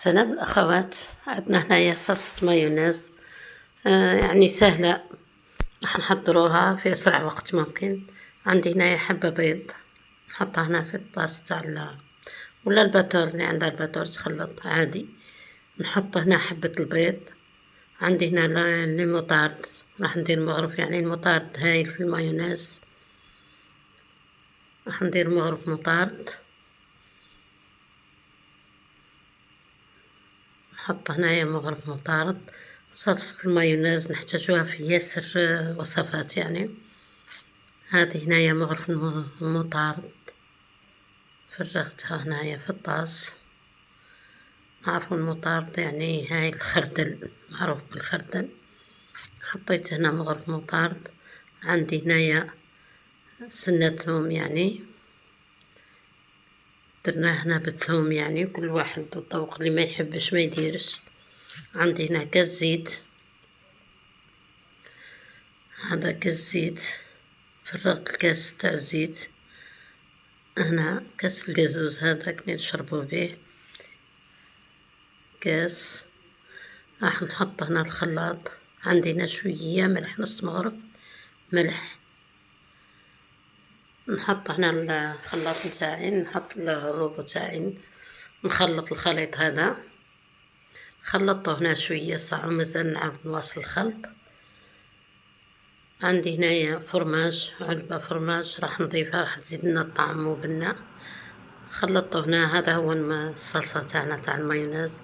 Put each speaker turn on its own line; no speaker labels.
سلام الأخوات، عندنا هنايا صلصة مايونيز. يعني سهلة، راح نحضروها في أسرع وقت ممكن. عندي هنايا حبة بيض، نحطها هنا في الطاس تاع ولا الباتور، اللي عندها الباتور تخلط عادي. نحط هنا حبة البيض. عندي هنا لي موطارد، راح ندير مغرف، يعني الموطارد هايل في المايونيز. راح ندير مغرف موطارد، نحط هنايا مغرف موطارد. صلصة المايونيز نحتاجوها في ياسر وصفات يعني. هذه هنايا مغرف المطارد، فرغتها هنايا في الطاس. نعرفو المطارد يعني هاي الخردل، معروف بالخردل. حطيت هنا مغرف مطارد. عندي هنايا سنة ثوم، يعني درناه هنا بالثوم، يعني كل واحد الذوق، اللي ما يحبش ما يديرش. عندي هنا كاس زيت، هذا كاس زيت، فرغت الكاس تاع الزيت. هنا كاس القازوز هذاك اللي نشربو به، كاس. راح نحط هنا الخلاط. عندي هنا شوية ملح، نص مغرف ملح. نحط هنا الخلاط نتاعي، نحط الروبو تاعي، نخلط الخليط هذا. خلطته هنا شوية ساعة، مازال نعاود نواصل الخلط. عندي هنايا فرماج، علبة فرماج راح نضيفها، راح تزيد لنا الطعم وبنة. خلطته هنا، هذا هو الصلصة تاعنا تاع المايونيز.